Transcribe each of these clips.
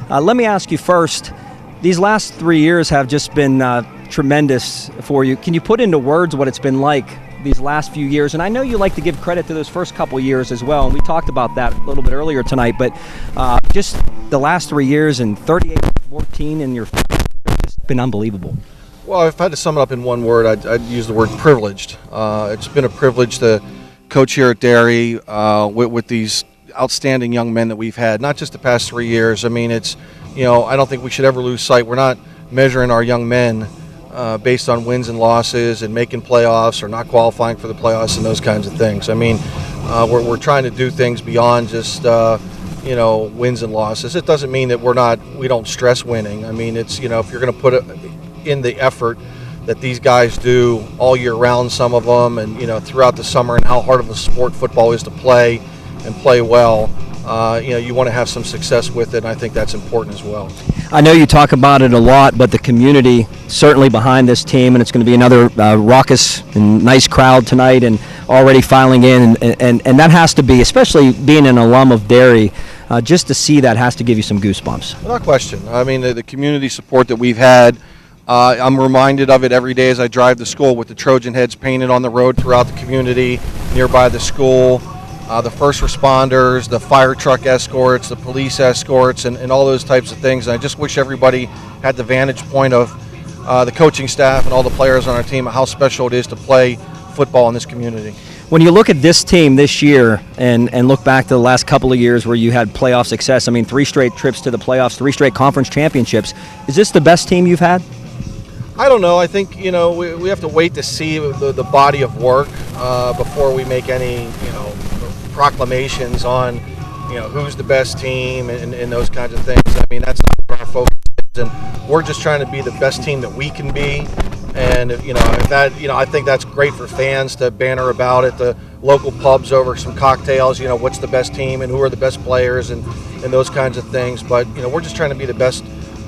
Let me ask you first, these last 3 years have just been tremendous for you. Can you put into words what it's been like these last few years? And I know you like to give credit to those first couple years as well, and we talked about that a little bit earlier tonight, but just the last 3 years and 38-14 in your it's just been unbelievable. Well, if I had to sum it up in one word, I'd use the word privileged. It's been a privilege to coach here at Dairy with these outstanding young men that we've had, not just the past 3 years. I mean, it's, I don't think we should ever lose sight. We're not measuring our young men based on wins and losses and making playoffs or not qualifying for the playoffs and those kinds of things. I mean, we're trying to do things beyond just wins and losses. It doesn't mean that we don't stress winning. I mean, it's, if you're going to put it in the effort that these guys do all year round, some of them, and throughout the summer, and how hard of a sport football is to play and play well, you want to have some success with it, and I think that's important as well. I know you talk about it a lot, but the community certainly behind this team, and it's going to be another raucous and nice crowd tonight, and already filing in, and that has to be, especially being an alum of Dairy, just to see that has to give you some goosebumps. Without question. I mean, the community support that we've had, I'm reminded of it every day as I drive to school with the Trojan heads painted on the road throughout the community nearby the school, the first responders, the fire truck escorts, the police escorts, and all those types of things. And I just wish everybody had the vantage point of the coaching staff and all the players on our team, how special it is to play football in this community. When you look at this team this year and look back to the last couple of years where you had playoff success, I mean, 3 straight trips to the playoffs, 3 straight conference championships, is this the best team you've had? I don't know. I think, we have to wait to see the body of work before we make any, proclamations on, who's the best team and those kinds of things. I mean, that's not what our focus is, and we're just trying to be the best team that we can be. And, if that, I think that's great for fans to banner about at the local pubs over some cocktails, what's the best team and who are the best players and those kinds of things. But, we're just trying to be the best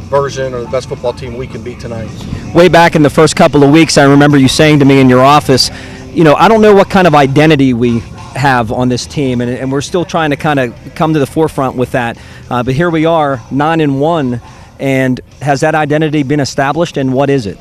version or the best football team we can be tonight. Way back in the first couple of weeks, I remember you saying to me in your office, I don't know what kind of identity we have on this team, and we're still trying to kind of come to the forefront with that. But here we are, 9-1, and has that identity been established, and what is it?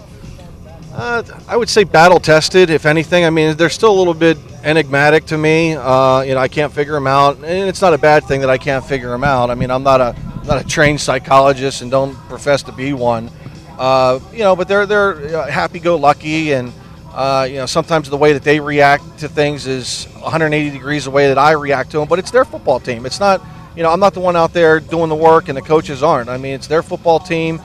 I would say battle-tested, if anything. I mean, they're still a little bit enigmatic to me. I can't figure them out, and it's not a bad thing that I can't figure them out. I mean, I'm not a trained psychologist and don't profess to be one. But they're happy-go-lucky, and sometimes the way that they react to things is 180 degrees the way that I react to them. But it's their football team. It's not, I'm not the one out there doing the work, and the coaches aren't. I mean, it's their football team,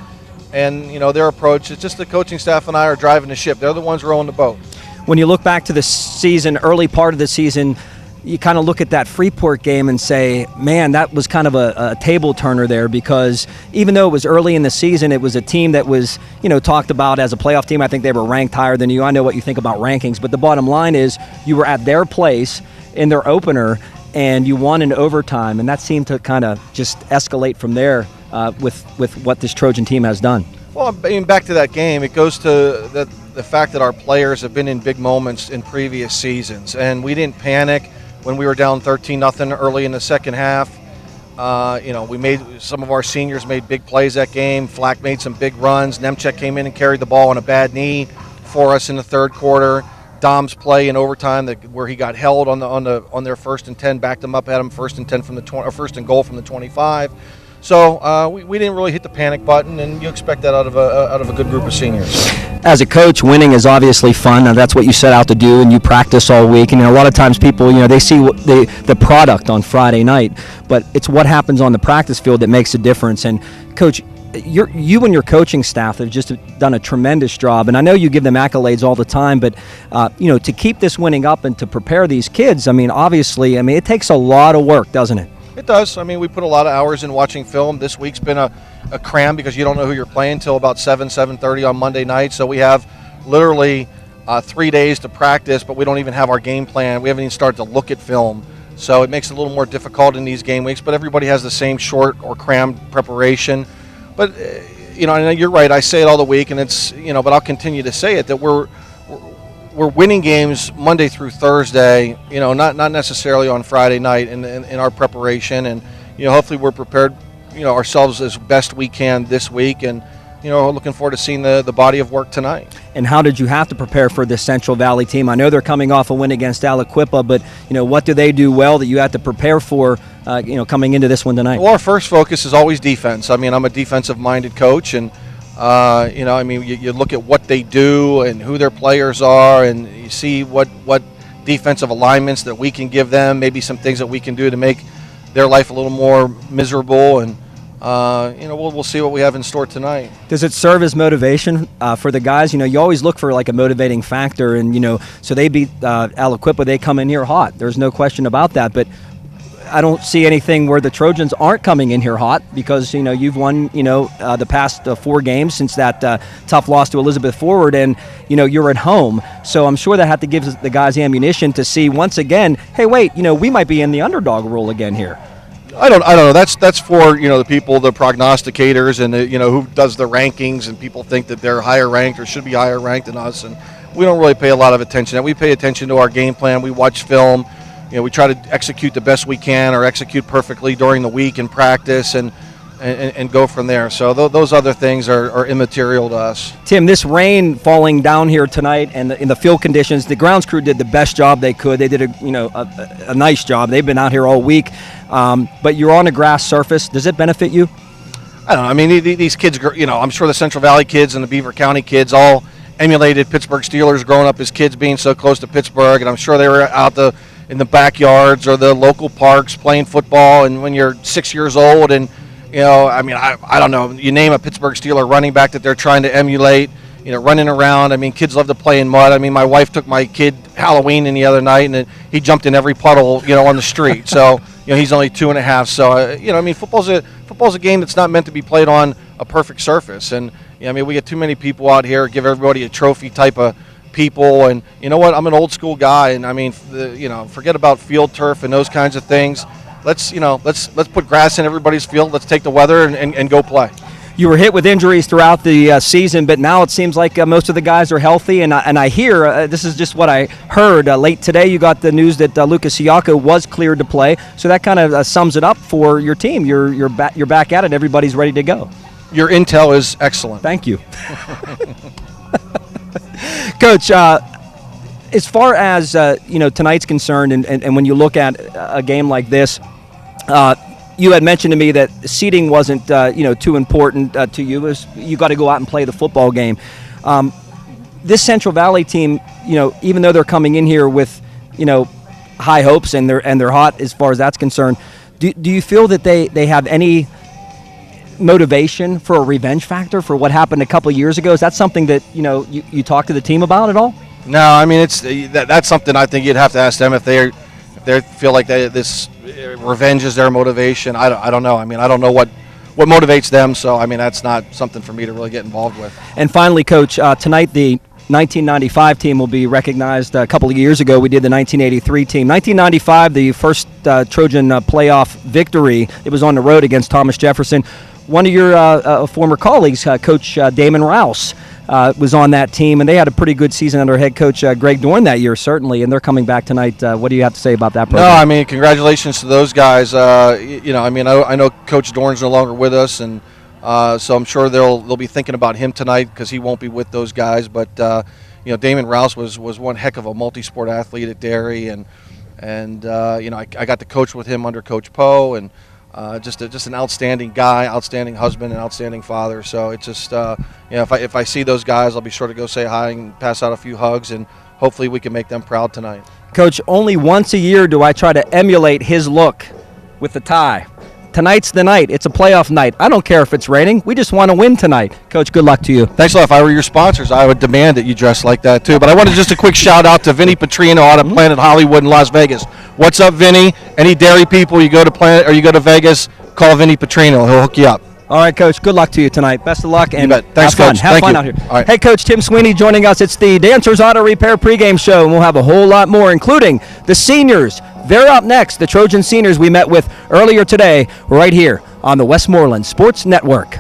and their approach. It's just the coaching staff and I are driving the ship. They're the ones rowing the boat. When you look back to the season, early part of the season, you kind of look at that Freeport game and say, man, that was kind of a table turner there, because even though it was early in the season, it was a team that was, talked about as a playoff team. I think they were ranked higher than you. I know what you think about rankings, but the bottom line is you were at their place in their opener and you won in overtime, and that seemed to kind of just escalate from there with what this Trojan team has done. Well, I mean, back to that game, it goes to the fact that our players have been in big moments in previous seasons, and we didn't panic when we were down 13-0 early in the second half. Some of our seniors made big plays that game. Flack made some big runs. Nemchek came in and carried the ball on a bad knee for us in the third quarter. Dom's play in overtime where he got held on their 1st and 10, backed them up, had him 1st and 10 from the 20, or 1st and goal from the 25. So we didn't really hit the panic button, and you expect that out of a good group of seniors. As a coach, winning is obviously fun, and that's what you set out to do, and you practice all week. And a lot of times people, they see the product on Friday night, but it's what happens on the practice field that makes a difference. And Coach, you and your coaching staff have just done a tremendous job, and I know you give them accolades all the time, but to keep this winning up and to prepare these kids, obviously, it takes a lot of work, doesn't it? It does. We put a lot of hours in watching film. This week's been a cram because you don't know who you're playing until about 7:30 on Monday night. So we have literally 3 days to practice, but we don't even have our game plan. We haven't even started to look at film. So it makes it a little more difficult in these game weeks, but everybody has the same short or crammed preparation. But, and you're right, I say it all the week, and it's, but I'll continue to say it, that we're winning games Monday through Thursday, not necessarily on Friday night in our preparation. And, hopefully we're prepared ourselves as best we can this week, and looking forward to seeing the body of work tonight. And how did you have to prepare for this Central Valley team? I know they're coming off a win against Aliquippa, but what do they do well that you had to prepare for coming into this one tonight? Well, our first focus is always defense. I mean, I'm a defensive-minded coach, and you look at what they do and who their players are, and you see what defensive alignments that we can give them, maybe some things that we can do to make their life a little more miserable, and we'll see what we have in store tonight. Does it serve as motivation for the guys? You always look for like a motivating factor, and so they beat Aliquippa. They come in here hot. There's no question about that. But I don't see anything where the Trojans aren't coming in here hot, because you've won the past 4 games since that tough loss to Elizabeth Forward, and you're at home. So I'm sure that had to give the guys ammunition to see once again, hey, wait, we might be in the underdog role again here. I don't know. That's for the people, the prognosticators, and who does the rankings, and people think that they're higher ranked or should be higher ranked than us, and we don't really pay a lot of attention. We pay attention to our game plan. We watch film. We try to execute the best we can, or execute perfectly during the week in practice, and go from there. So those other things are immaterial to us. Tim, this rain falling down here tonight, and in the field conditions, the grounds crew did the best job they could. They did a nice job. They've been out here all week, but you're on a grass surface. Does it benefit you? I don't know. I mean, these kids, I'm sure the Central Valley kids and the Beaver County kids all emulated Pittsburgh Steelers growing up as kids, being so close to Pittsburgh, and I'm sure they were out in the backyards or the local parks playing football. And when you're 6 years old, and I don't know, you name a Pittsburgh Steeler running back that they're trying to emulate, running around. I mean, kids love to play in mud. I mean, my wife took my kid Halloween the other night, and he jumped in every puddle, on the street. So, he's only 2.5. So, football's a game that's not meant to be played on a perfect surface. And, we get too many people out here, give everybody a trophy type of people. And you know what? I'm an old school guy, and forget about field turf and those kinds of things. Let's put grass in everybody's field. Let's take the weather and go play. You were hit with injuries throughout the season, but now it seems like most of the guys are healthy. And I hear, this is just what I heard, late today you got the news that Lucas Siaka was cleared to play. So that kind of sums it up for your team. You're back at it. Everybody's ready to go. Your intel is excellent. Thank you. Coach, as far as tonight's concerned, and when you look at a game like this, you had mentioned to me that seeding wasn't too important to you. You got to go out and play the football game. This Central Valley team, even though they're coming in here with high hopes, and they're hot as far as that's concerned, do you feel that they have any motivation for a revenge factor for what happened a couple of years ago? Is that something that you talk to the team about at all? No, I mean that's something I think you'd have to ask them if they feel like this revenge is their motivation. I don't know. I mean, I don't know what motivates them. So I mean, that's not something for me to really get involved with. And finally, Coach, tonight the 1995 team will be recognized. A couple of years ago, we did the 1983 team. 1995, the first Trojan playoff victory. It was on the road against Thomas Jefferson. One of your former colleagues, Coach Damon Rouse, was on that team, and they had a pretty good season under head coach Greg Dorn that year, certainly, and they're coming back tonight. What do you have to say about that program? No, I mean, congratulations to those guys. I know Coach Dorn's no longer with us, and so I'm sure they'll be thinking about him tonight because he won't be with those guys. But Damon Rouse was one heck of a multi-sport athlete at Derry, and I got to coach with him under Coach Poe, and just an outstanding guy, outstanding husband, and outstanding father. So it's just if I see those guys, I'll be sure to go say hi and pass out a few hugs, and hopefully we can make them proud tonight. Coach, only once a year do I try to emulate his look with the tie. Tonight's the night. It's a playoff night. I don't care if it's raining. We just want to win tonight. Coach, good luck to you. Thanks a lot. If I were your sponsors, I would demand that you dress like that too. But I wanted just a quick shout out to Vinny Petrino out of Planet Hollywood in Las Vegas. What's up, Vinny? Any Dairy people, you go to Planet or you go to Vegas, call Vinny Petrino. He'll hook you up. All right, Coach. Good luck to you tonight. Best of luck, and thanks, have fun. Coach. Have fun out here. All right. Hey, Coach, Tim Sweeney joining us. It's the Dancers Auto Repair pregame show, and we'll have a whole lot more, including the seniors. They're up next, the Trojan seniors we met with earlier today, right here on the Westmoreland Sports Network.